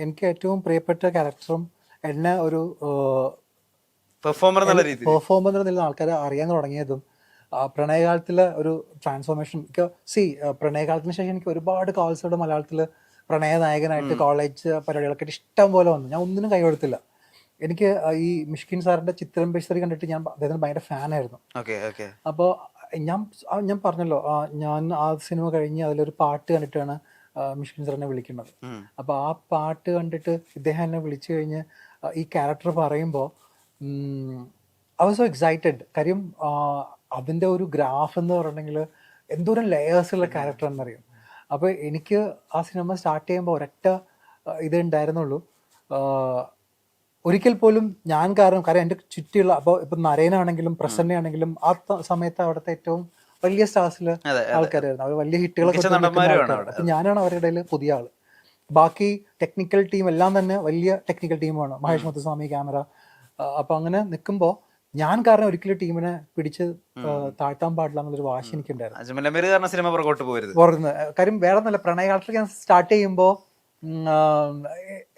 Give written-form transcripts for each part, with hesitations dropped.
എനിക്ക് ഏറ്റവും പ്രിയപ്പെട്ട ക്യാരക്ടറും എന്നെ ഒരു പെർഫോമർ എന്നുള്ള രീതിയിൽ പെർഫോമർ എന്നുള്ള ആൾക്കാരെ അറിയാൻ തുടങ്ങിയതും പ്രണയകാലത്തിലെ ഒരു ട്രാൻസ്ഫോർമേഷൻ. പ്രണയകാലത്തിന് ശേഷം എനിക്ക് ഒരുപാട് കോൾസുകൾ മലയാളത്തിൽ പ്രണയ നായകനായിട്ട് കോളേജ് പരിപാടികളൊക്കെ ഇഷ്ടം പോലെ വന്നു. ഞാൻ ഒന്നിനും കൈ കൊടുത്തില്ല. എനിക്ക് ഈ മിഷ്കിൻ സാറിന്റെ ചിത്രം ബേശറി കണ്ടിട്ട് ഞാൻ അദ്ദേഹത്തിന് ഭയങ്കര ഫാനായിരുന്നു. അപ്പോൾ ഞാൻ പറഞ്ഞല്ലോ, ഞാൻ ആ സിനിമ കഴിഞ്ഞ് അതിലൊരു പാട്ട് കണ്ടിട്ടാണ് മിഷ്കിൻ സാറിനെ വിളിക്കുന്നത്. അപ്പോൾ ആ പാട്ട് കണ്ടിട്ട് ഇദ്ദേഹം എന്നെ വിളിച്ചു കഴിഞ്ഞ് ഈ ക്യാരക്ടർ പറയുമ്പോൾ ഐ വാസ് സോ എക്സൈറ്റഡ്. കാര്യം അതിൻ്റെ ഒരു ഗ്രാഫ് എന്ന് പറഞ്ഞിട്ടുണ്ടെങ്കിൽ എന്തോരം ലെയേഴ്സുള്ള ക്യാരക്ടർ എന്നറിയും. അപ്പോൾ എനിക്ക് ആ സിനിമ സ്റ്റാർട്ട് ചെയ്യുമ്പോൾ ഒരൊറ്റ ഇതേ ഉണ്ടായിരുന്നുള്ളൂ. ഒരിക്കൽ പോലും ഞാൻ കാരണം എൻ്റെ ചുറ്റിയുള്ള ഇപ്പം നരേനാണെങ്കിലും പ്രസന്നയാണെങ്കിലും ആ സമയത്ത് അവിടുത്തെ ഏറ്റവും വലിയ സ്റ്റാർസിലെ ആൾക്കാരായിരുന്നു. അവർ വലിയ ഹിറ്റുകളൊക്കെ. അപ്പം ഞാനാണ് അവരുടെ ഇടയിൽ പുതിയ ആള്. ബാക്കി ടെക്നിക്കൽ ടീം എല്ലാം തന്നെ വലിയ ടെക്നിക്കൽ ടീമാണ്. മഹേഷ് മുത്തുസ്വാമി ക്യാമറ. അപ്പം അങ്ങനെ നിൽക്കുമ്പോൾ ഞാൻ കാരണം ഒരിക്കലും ടീമിനെ പിടിച്ച് താഴ്ത്താൻ പാടില്ല എന്നുള്ളൊരു വാശി എനിക്കുണ്ടായിരുന്നു. കാര്യം വേറെ ഒന്നുമല്ല, പ്രണയകാലത്തിൽ ഞാൻ സ്റ്റാർട്ട് ചെയ്യുമ്പോൾ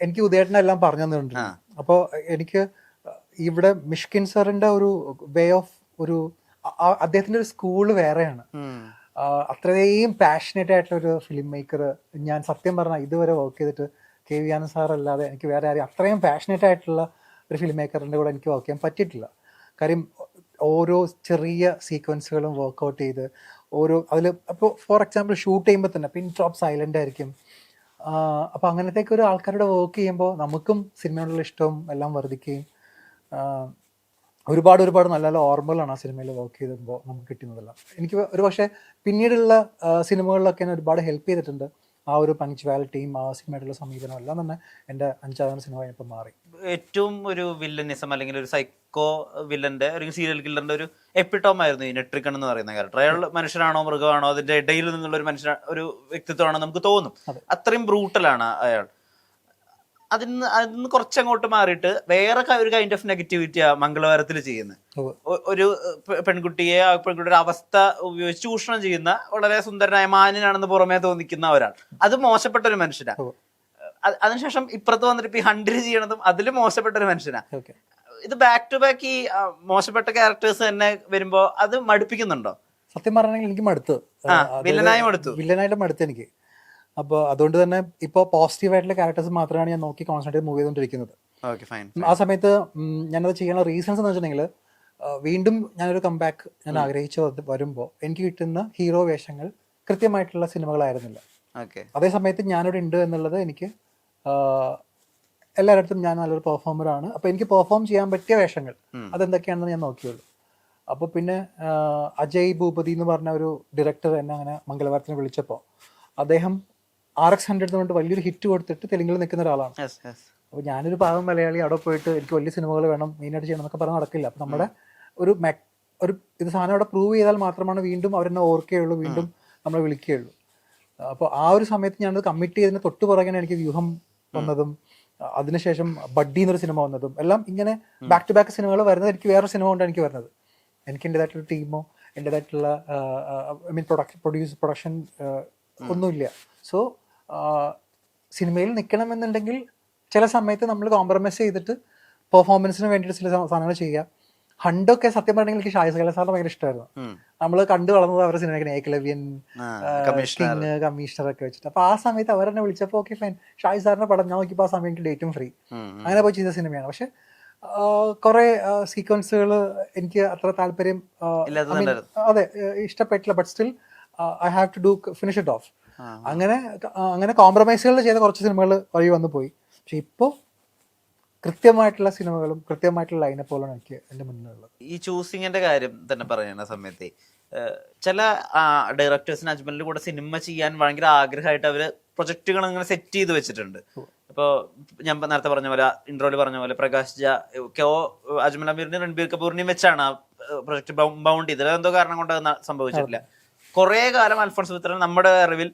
എനിക്ക് ഉദയേട്ടനെല്ലാം പറഞ്ഞു തന്നിട്ടുണ്ട്. അപ്പോൾ എനിക്ക് ഇവിടെ മിഷ്കിൻ സാറിന്റെ ഒരു വേ ഓഫ് അദ്ദേഹത്തിന്റെ ഒരു സ്കൂള് വേറെയാണ്. അത്രയും പാഷനേറ്റ് ആയിട്ടുള്ള ഒരു ഫിലിം മേക്കർ ഞാൻ സത്യം പറഞ്ഞാൽ ഇതുവരെ വർക്ക് ചെയ്തിട്ട് കെ വി ആനന്ദ് സാർ അല്ലാതെ എനിക്ക് വേറെ ആരും അത്രയും പാഷനേറ്റ് ആയിട്ടുള്ള ഒരു ഫിലിം മേക്കറിന്റെ കൂടെ എനിക്ക് വർക്ക് ചെയ്യാൻ പറ്റിയിട്ടില്ല. കാര്യം ഓരോ ചെറിയ സീക്വൻസുകളും വർക്ക്ഔട്ട് ചെയ്ത് അതിൽ ഇപ്പോൾ ഫോർ എക്സാമ്പിൾ ഷൂട്ട് ചെയ്യുമ്പോൾ തന്നെ പിൻ ഡ്രോപ്പ് സൈലന്റ് ആയിരിക്കും. അപ്പോൾ അങ്ങനത്തേക്ക് ഒരു ആൾക്കാരുടെ വർക്ക് ചെയ്യുമ്പോൾ നമുക്കും സിനിമയോടുള്ള ഇഷ്ടവും എല്ലാം വർദ്ധിക്കുകയും ഒരുപാട് നല്ല നല്ല ഓർമ്മകളാണ് ആ സിനിമയിൽ വർക്ക് ചെയ്തുമ്പോൾ നമുക്ക് കിട്ടുന്നതെല്ലാം. എനിക്ക് ഒരു പക്ഷേ പിന്നീടുള്ള സിനിമകളിലൊക്കെ എന്നെ ഒരുപാട് ഹെൽപ്പ് ചെയ്തിട്ടുണ്ട്. ആ ഒരു പങ്ക്ച്വാലിറ്റിയും ആ സിനിമയായിട്ടുള്ള സമീപനം എല്ലാം തന്നെ എൻ്റെ 5ാം സിനിമ കഴിഞ്ഞപ്പോൾ മാറി. ഏറ്റവും ഒരു വില്ലനിസം അല്ലെങ്കിൽ ഒരു സൈക്കോ വില്ലന്റെ ഒരു സീരിയൽ കില്ലറിന്റെ ഒരു എപ്പിട്ടോം ആയിരുന്നു ഈ നെട്രിക്കൺ എന്ന് പറയുന്ന ക്യാരക്ടർ. അയാൾ മനുഷ്യനാണോ മൃഗമാണോ അതിന്റെ ഇടയിൽ നിന്നുള്ള ഒരു ഒരു വ്യക്തിത്വമാണോ നമുക്ക് തോന്നും. അത്രയും ബ്രൂട്ടലാണ് അയാൾ. അതിന് കുറച്ചങ്ങോട്ട് മാറിയിട്ട് വേറെ ഒരു കൈൻഡ് ഓഫ് നെഗറ്റിവിറ്റിയാ മംഗളവാരത്തിൽ ചെയ്യുന്നത്. ഒരു പെൺകുട്ടിയെ ആ പെൺകുട്ടിയുടെ അവസ്ഥ ഉപയോഗിച്ച് ചൂഷണം ചെയ്യുന്ന വളരെ സുന്ദരനായ മാന്യനാണെന്ന് പുറമേ തോന്നിക്കുന്ന ഒരാൾ. അത് മോശപ്പെട്ട ഒരു മനുഷ്യനാണ്. അതിനുശേഷം ഇപ്പുറത്ത് വന്നിട്ട് ഇപ്പൊ ഈ ഹണ്ടിന് ചെയ്യണതും അതിൽ മോശപ്പെട്ട ഒരു മനുഷ്യനാണ്. ഇത് ബാക്ക് ടു ബാക്ക് ഈ മോശപ്പെട്ട ക്യാരക്ടേഴ്സ് തന്നെ വരുമ്പോ അത് മടുപ്പിക്കുന്നുണ്ടോ? സത്യം പറഞ്ഞെങ്കിൽ എനിക്ക് മടുത്തു. വില്ലനായിട്ട് മടുത്തു എനിക്ക്. അപ്പോൾ അതുകൊണ്ട് തന്നെ ഇപ്പോൾ പോസിറ്റീവായിട്ടുള്ള ക്യാരക്ടേഴ്സ് മാത്രമാണ് ഞാൻ നോക്കി കോൺസെൻട്രേറ്റ് മൂവ് ചെയ്തുകൊണ്ടിരിക്കുന്നത്. ആ സമയത്ത് ഞാനത് ചെയ്യാനുള്ള റീസൺസ് എന്ന് വെച്ചിട്ടുണ്ടെങ്കിൽ വീണ്ടും ഞാനൊരു കംബാക്ക് ഞാൻ ആഗ്രഹിച്ച് വരുമ്പോൾ എനിക്ക് കിട്ടുന്ന ഹീറോ വേഷങ്ങൾ കൃത്യമായിട്ടുള്ള സിനിമകളായിരുന്നില്ല. അതേ സമയത്ത് ഞാനിവിടെ ഉണ്ട് എന്നുള്ളത് എനിക്ക് എല്ലായിടത്തും ഞാൻ നല്ലൊരു പെർഫോമറാണ്. അപ്പോൾ എനിക്ക് പെർഫോം ചെയ്യാൻ പറ്റിയ വേഷങ്ങൾ അതെന്തൊക്കെയാണെന്ന് ഞാൻ നോക്കിയുള്ളൂ. അപ്പോൾ പിന്നെ അജയ് ഭൂപതി എന്ന് പറഞ്ഞ ഒരു ഡയറക്ടർ എന്നെ അങ്ങനെ മംഗളവാരത്തിന് വിളിച്ചപ്പോൾ അദ്ദേഹം RX-100 കൊണ്ട് വലിയൊരു ഹിറ്റ് കൊടുത്തിട്ട് തെലുങ്കിൽ നിൽക്കുന്ന ഒരാളാണ്. അപ്പോൾ ഞാനൊരു പാവം മലയാളി അവിടെ പോയിട്ട് എനിക്ക് വലിയ സിനിമകൾ വേണം, മെയിനായിട്ട് ചെയ്യണം എന്നൊക്കെ പറഞ്ഞാൽ നടക്കില്ല. അപ്പം നമ്മുടെ ഒരു ഇത് സാധനം അവിടെ പ്രൂവ് ചെയ്താൽ മാത്രമാണ് വീണ്ടും അവരെന്നെ ഓർക്കുകയുള്ളൂ, വീണ്ടും നമ്മളെ വിളിക്കുകയുള്ളൂ. അപ്പോൾ ആ ഒരു സമയത്ത് ഞാനത് കമ്മിറ്റ് ചെയ്തതിന് തൊട്ട് പുറകെ എനിക്ക് വ്യൂഹം വന്നതും അതിനുശേഷം ബഡ്ഡി എന്നൊരു സിനിമ വന്നതും എല്ലാം ഇങ്ങനെ ബാക്ക് ടു ബാക്ക് സിനിമകൾ വരുന്നത് എനിക്ക് വേറൊരു സിനിമ കൊണ്ടാണ് എനിക്ക് വരുന്നത്. എനിക്ക് എൻ്റെതായിട്ടുള്ള ടീമോ എൻ്റെതായിട്ടുള്ള പ്രൊഡക്ഷൻ ഒന്നുമില്ല. സോ സിനിമയിൽ നിൽക്കണമെന്നുണ്ടെങ്കിൽ ചില സമയത്ത് നമ്മൾ കോംപ്രമൈസ് ചെയ്തിട്ട് പെർഫോമൻസിന് വേണ്ടിയിട്ട് ചില സാധനങ്ങൾ ചെയ്യുക. ഹണ്ടൊക്കെ സത്യം പറഞ്ഞെങ്കിൽ എനിക്ക് ഷാഹിദ് കൈലാസ് സാറിന് ഭയങ്കര ഇഷ്ടമായിരുന്നു. നമ്മൾ കണ്ടു വളർന്നത് അവരുടെ സിനിമ ഏകലവ്യൻ, കിങ്, കമ്മീഷണർ ഒക്കെ വെച്ചിട്ട്. അപ്പോൾ ആ സമയത്ത് അവരെന്നെ വിളിച്ചപ്പോൾ ഓക്കെ ഫൈൻ, ഷാഹിദ് സാറിന്റെ പടം ഞാൻ നോക്കിയപ്പോൾ ആ സമയം എനിക്ക് ഡേറ്റും ഫ്രീ, അങ്ങനെ പോയി ചെയ്ത സിനിമയാണ്. പക്ഷെ കുറെ സീക്വൻസുകൾ എനിക്ക് അത്ര താല്പര്യം അതെ ഇഷ്ടപ്പെട്ടില്ല. But still I have to finish it off. അങ്ങനെ കോംപ്രമൈസുകൾ ചെയ്ത കുറച്ച് സിനിമകൾ വഴി വന്നു പോയി. പക്ഷെ ഇപ്പോൾ കൃത്യമായിട്ടുള്ള സിനിമകളും കൃത്യമായിട്ടുള്ള ലൈനപ്പുകളാണ് എനിക്ക് എൻ്റെ മുന്നിലുള്ളത്. ഈ ചൂസിങ്ങിന്റെ കാര്യം തന്നെ പറയുന്ന സമയത്ത് ചില ഡയറക്ടേഴ്സിന് അജ്മലിന്റെ കൂടെ സിനിമ ചെയ്യാൻ ഭയങ്കര ആഗ്രഹമായിട്ട് അവര് പ്രൊജക്ടുകൾ അങ്ങനെ സെറ്റ് ചെയ്ത് വെച്ചിട്ടുണ്ട്. ഇപ്പോൾ ഞാൻ നേരത്തെ പറഞ്ഞ പോലെ ഇൻട്രോയിൽ പറഞ്ഞ പോലെ പ്രകാശ് ജ അജ്മൽ അമീറിനെയും രൺബീർ കപൂറിനെയും വെച്ചാണ് ആ പ്രൊജക്ട് ബൗണ്ട് ചെയ്തത്. എന്തോ കാരണം കൊണ്ട് സംഭവിച്ചിട്ടില്ല. കുറെ കാലം അൽഫോൺസ് പുത്രൻ നമ്മുടെ അറിവിൽ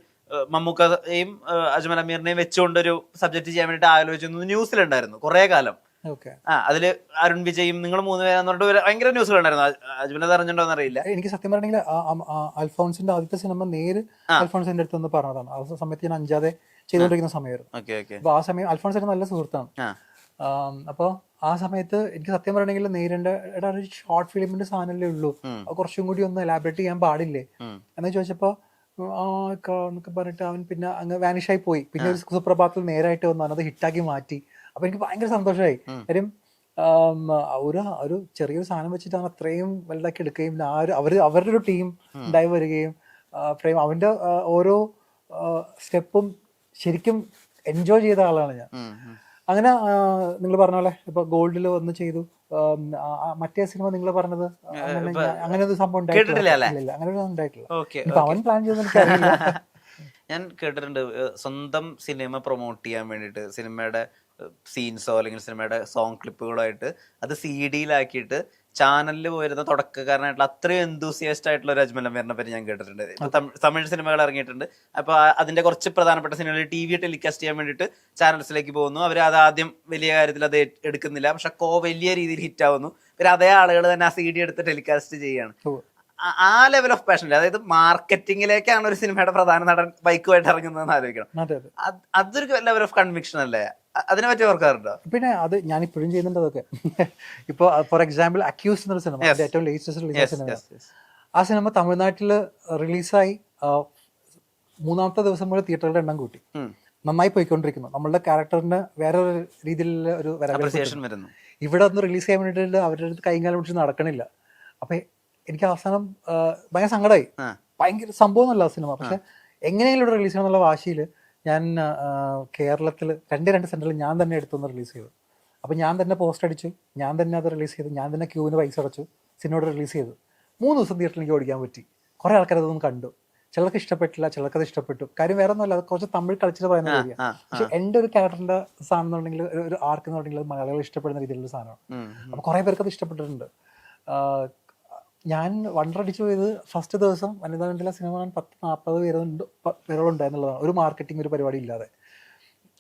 മമ്മൂക്കയും അജ്മൽ അമീറിനെയും വെച്ചുകൊണ്ടൊരു സബ്ജക്ട് ചെയ്യാൻ വേണ്ടിയിട്ട് ആലോചിച്ചു ന്യൂസിലുണ്ടായിരുന്നു കുറെ കാലം. ഓക്കെ. അതില് അരുൺ വിജയും നിങ്ങൾ 3 പേരാന്ന് പറഞ്ഞിട്ട് ഭയങ്കര ന്യൂസുകൾ ഉണ്ടായിരുന്നു. അജ്മൽ അത് അറിഞ്ഞിട്ടുണ്ടോന്ന് അറിയില്ല. എനിക്ക് സത്യം പറഞ്ഞെങ്കിൽ അൽഫോൺസിന്റെ ആദ്യത്തെ സിനിമ നേര് അൽഫോൺസിന്റെ അടുത്ത് നിന്ന് പറഞ്ഞതാണ്. ആ സമയത്ത് ഞാൻ അഞ്ചാതെ ചെയ്തുകൊണ്ടിരിക്കുന്ന സമയമായിരുന്നു. അപ്പൊ ആ സമയം അൽഫോൺസ് ഒരു നല്ല സുഹൃത്താണ്. അപ്പോൾ ആ സമയത്ത് എനിക്ക് സത്യം പറയണമെങ്കിൽ നേരിന്റെ ഒരു ഷോർട്ട് ഫിലിമിന്റെ സാധനമല്ലേ ഉള്ളൂ, കുറച്ചും കൂടി ഒന്ന് എലാബറേറ്റ് ചെയ്യാൻ പാടില്ലേ എന്ന് ചോദിച്ചപ്പോ എന്നൊക്കെ പറഞ്ഞിട്ട് അവൻ പിന്നെ അങ്ങ് വാനിഷായി പോയി. പിന്നെ ഒരു സുപ്രഭാതത്തിൽ നേരായിട്ട് വന്നു അത് ഹിറ്റാക്കി മാറ്റി. അപ്പൊ എനിക്ക് ഭയങ്കര സന്തോഷമായി. കാര്യം ഒരു ചെറിയൊരു സാധനം വെച്ചിട്ടാണ് അത്രയും വലുതാക്കി എടുക്കുകയും അവരുടെ ഒരു ടീം ഉണ്ടായി വരികയും ഫ്രെയിം അവന്റെ ഓരോ സ്റ്റെപ്പും ശരിക്കും എൻജോയ് ചെയ്ത ആളാണ് ഞാൻ. അങ്ങനെ നിങ്ങൾ പറഞ്ഞ പോലെ ഇപ്പൊ ഗോൾഡിൽ വന്ന് ചെയ്തു. മറ്റേ സിനിമ നിങ്ങൾ പറഞ്ഞത് അങ്ങനെ ഒരു സംഭവം ഉണ്ടായിട്ടില്ല. അങ്ങനെ ഒരു ഉണ്ടായിട്ടില്ല. ഇപ്പൊ അവൻ പ്ലാൻ ചെയ്തെന്ന് എനിക്കറിയില്ല. ഞാൻ കേട്ടിട്ടുണ്ട് സ്വന്തം സിനിമ പ്രൊമോട്ട് ചെയ്യാൻ വേണ്ടിയിട്ട് സിനിമയുടെ സീൻസോ അല്ലെങ്കിൽ സിനിമയുടെ സോങ് ക്ലിപ്പുകളോ ആയിട്ട് അത് CD-യിലാക്കിയിട്ട് ചാനലിൽ പോയിരുന്ന തുടക്കക്കാരനായിട്ടുള്ള അത്രയും എന്തൂസിയസ്റ്റ് ആയിട്ടുള്ള ഒരു അജ്മൽ അമീറിനെ പറ്റി ഞാൻ കേട്ടിട്ടുണ്ട്. തമിഴ് സിനിമകൾ ഇറങ്ങിയിട്ടുണ്ട്. അപ്പൊ അതിന്റെ കുറച്ച് പ്രധാനപ്പെട്ട സിനിമകൾ TV ടെലികാസ്റ്റ് ചെയ്യാൻ വേണ്ടിയിട്ട് ചാനൽസിലേക്ക് പോകുന്നു. അവർ അത് ആദ്യം വലിയ കാര്യത്തിൽ അത് എടുക്കുന്നില്ല, പക്ഷെ വലിയ രീതിയിൽ ഹിറ്റ് ആവുന്നു. പിന്നെ അതേ ആളുകൾ തന്നെ ആ CD എടുത്ത് ടെലികാസ്റ്റ് ചെയ്യാണ്. ആ ലെവൽ ഓഫ് പാഷൻ, അതായത് മാർക്കറ്റിംഗിലേക്കാണ് ഒരു സിനിമയുടെ പ്രധാന നടൻ ബൈക്കുമായിട്ട് ഇറങ്ങുന്നതെന്ന് ആലോചിക്കണം. അതൊരു ലെവൽ ഓഫ് കൺവിക്ഷൻ അല്ലേ? അതിനെ പറ്റി ഓർക്കാറുണ്ടോ? പിന്നെ അത് ഞാൻ ഇപ്പോഴും ചെയ്യുന്നുണ്ട് അതൊക്കെ. ഇപ്പൊ ഫോർ എക്സാമ്പിൾ അക്യൂസ് എന്നൊരു സിനിമ, ഏറ്റവും ലേറ്റസ്റ്റ് റിലീസ് സിനിമ. ആ സിനിമ തമിഴ്നാട്ടിൽ റിലീസായി 3-ാമത്തെ ദിവസം മുതൽ തിയേറ്ററുകളുടെ എണ്ണം കൂട്ടി. നന്നായി പോയിക്കൊണ്ടിരിക്കുന്നു. നമ്മളുടെ ക്യാരക്ടറിന് വേറെ രീതിയിലുള്ള ഒരു വരുന്നു. ഇവിടെ ഒന്ന് റിലീസ് ചെയ്യാൻ വേണ്ടിയിട്ട് അവരുടെ അടുത്ത് കൈകാലം പിടിച്ച് നടക്കണില്ല. അപ്പൊ എനിക്ക് അവസാനം ഭയങ്കര സങ്കടമായി. ഭയങ്കര സംഭവമൊന്നുമല്ല ആ സിനിമ, പക്ഷെ എങ്ങനെയെങ്കിലും ഇവിടെ റിലീസ് ചെയ്യണമെന്നുള്ള വാശിയിൽ ഞാൻ കേരളത്തിൽ 2 സെന്ററിൽ ഞാൻ തന്നെ എടുത്തൊന്ന് റിലീസ് ചെയ്തു. അപ്പോൾ ഞാൻ തന്നെ പോസ്റ്റ് അടിച്ചു, ഞാൻ തന്നെ അത് റിലീസ് ചെയ്തു, ഞാൻ തന്നെ ക്യൂവിന് പൈസ അടച്ചു, സിനിമയോട് റിലീസ് ചെയ്തു. 3 ദിവസം തിയേറ്ററിൽ എനിക്ക് ഓടിക്കാൻ പറ്റി. കുറേ ആൾക്കാർ അതൊന്നും കണ്ടു. ചിലർക്ക് ഇഷ്ടപ്പെട്ടില്ല, ചിലർക്ക് അത് ഇഷ്ടപ്പെട്ടു. കാര്യം വേറെ ഒന്നുമല്ല, അത് കുറച്ച് തമിഴ് കളിച്ചിട്ട് പറയുന്ന രീതിയാണ്. പക്ഷെ എൻ്റെ ഒരു ക്യാരക്ടറിന്റെ സാധനം എന്നുണ്ടെങ്കിൽ ഒരു ആർക്ക് എന്ന് പറഞ്ഞിട്ടുണ്ടെങ്കിൽ മലയാളികൾ ഇഷ്ടപ്പെടുന്ന രീതിയിലുള്ള സാധനമാണ്. അപ്പോൾ കുറേ പേർക്ക് അത് ഇഷ്ടപ്പെട്ടിട്ടുണ്ട്. ഞാൻ വണ്ടറടിച്ചു പോയത് ഫസ്റ്റ് ദിവസം വനിതാ മണ്ഡല സിനിമ 10-40 പേരോളുണ്ടായിരുന്നുള്ളതാണ്, ഒരു മാർക്കറ്റിംഗ് ഒരു പരിപാടി ഇല്ലാതെ.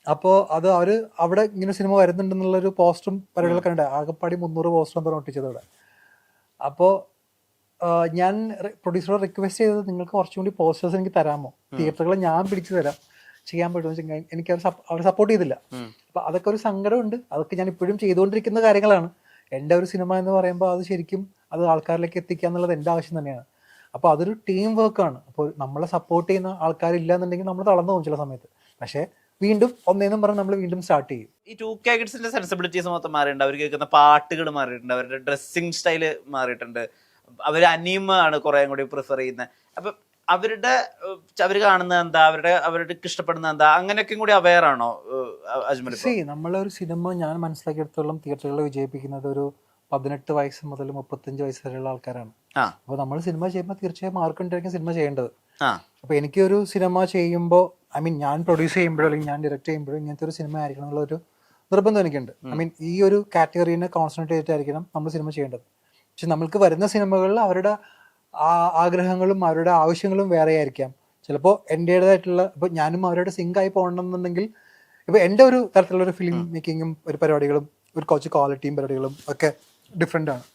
അപ്പോൾ അത് അവർ അവിടെ ഇങ്ങനെ സിനിമ വരുന്നുണ്ടെന്നുള്ളൊരു പോസ്റ്ററും പരിപാടികളൊക്കെ ഉണ്ട്. ആകെപ്പാടി 300 പോസ്റ്റർ എന്തോ ഒട്ടിച്ചത് അവിടെ. അപ്പോൾ ഞാൻ പ്രൊഡ്യൂസറോട് റിക്വസ്റ്റ് ചെയ്തത് നിങ്ങൾക്ക് കുറച്ചും കൂടി പോസ്റ്റേഴ്സ് എനിക്ക് തരാമോ, തിയേറ്ററുകൾ ഞാൻ പിടിച്ചു തരാം, ചെയ്യാൻ പറ്റുമെന്ന്. എനിക്ക് അവർ സപ്പോർട്ട് ചെയ്തില്ല. അപ്പോൾ അതൊക്കെ ഒരു സങ്കടമുണ്ട്. അതൊക്കെ ഞാൻ ഇപ്പോഴും ചെയ്തുകൊണ്ടിരിക്കുന്ന കാര്യങ്ങളാണ്. എൻ്റെ ഒരു സിനിമ എന്ന് പറയുമ്പോൾ അത് ശരിക്കും അത് ആൾക്കാരിലേക്ക് എത്തിക്കുക എന്നുള്ളത് എൻ്റെ ആവശ്യം തന്നെയാണ്. അപ്പോൾ അതൊരു ടീം വർക്കാണ്. അപ്പോൾ നമ്മളെ സപ്പോർട്ട് ചെയ്യുന്ന ആൾക്കാരില്ല എന്നുണ്ടെങ്കിൽ നമ്മൾ തളർന്നു പോകും ചില സമയത്ത്. പക്ഷേ വീണ്ടും ഒന്നേന്നും പറഞ്ഞ് നമ്മൾ വീണ്ടും സ്റ്റാർട്ട് ചെയ്യും. ഈ 2K കിഡ്സിന്റെ സെൻസിബിലിറ്റീസ് മൊത്തം മാറിയിട്ടുണ്ട്. അവർ കേൾക്കുന്ന പാട്ടുകൾ മാറിയിട്ടുണ്ട്, അവരുടെ ഡ്രസ്സിങ് സ്റ്റൈല് മാറിയിട്ടുണ്ട്. അവർ അനീമ ആണ് കുറേ കൂടി പ്രിഫർ ചെയ്യുന്നത്. അപ്പം അവർ കാണുന്നത് എന്താ, അവരുടെ ഇഷ്ടപ്പെടുന്നത് എന്താ, അങ്ങനെയൊക്കെ കൂടി അവെയർ ആണോ അജ്മൽ? നമ്മളൊരു സിനിമ ഞാൻ മനസ്സിലാക്കിയെടുത്തോളം തിയേറ്ററുകളിൽ വിജയിപ്പിക്കുന്നത് ഒരു 18 വയസ്സ് മുതൽ 35 വയസ്സ് വരെയുള്ള ആൾക്കാരാണ്. അപ്പോൾ നമ്മൾ സിനിമ ചെയ്യുമ്പോൾ തീർച്ചയായും മാർക്കുണ്ടായിരിക്കും സിനിമ ചെയ്യേണ്ടത്. അപ്പോൾ എനിക്കൊരു സിനിമ ചെയ്യുമ്പോൾ ഞാൻ പ്രൊഡ്യൂസ് ചെയ്യുമ്പോഴോ അല്ലെങ്കിൽ ഞാൻ ഡയറക്റ്റ് ചെയ്യുമ്പോഴോ ഇങ്ങനത്തെ ഒരു സിനിമ ആയിരിക്കണം എന്നുള്ളൊരു നിർബന്ധം എനിക്കുണ്ട്. ഈ ഒരു കാറ്റഗറീനെ കോൺസെൻട്രേറ്റ് ചെയ്തിട്ടായിരിക്കണം നമ്മൾ സിനിമ ചെയ്യേണ്ടത്. പക്ഷെ നമ്മൾക്ക് വരുന്ന സിനിമകളിൽ അവരുടെ ആഗ്രഹങ്ങളും അവരുടെ ആവശ്യങ്ങളും വേറെ ആയിരിക്കാം. ചിലപ്പോൾ എൻ്റേതായിട്ടുള്ള ഇപ്പോൾ ഞാനും അവരുടെ സിങ്കായി പോകണമെന്നുണ്ടെങ്കിൽ ഇപ്പോൾ എൻ്റെ ഒരു തരത്തിലുള്ള ഒരു ഫിലിം മേക്കിങ്ങും ഒരു പരിപാടികളും ഒരു കുറച്ച് ക്വാളിറ്റിയും പരിപാടികളും ഒക്കെ ഡിഫറെൻ്റ് ആണ്.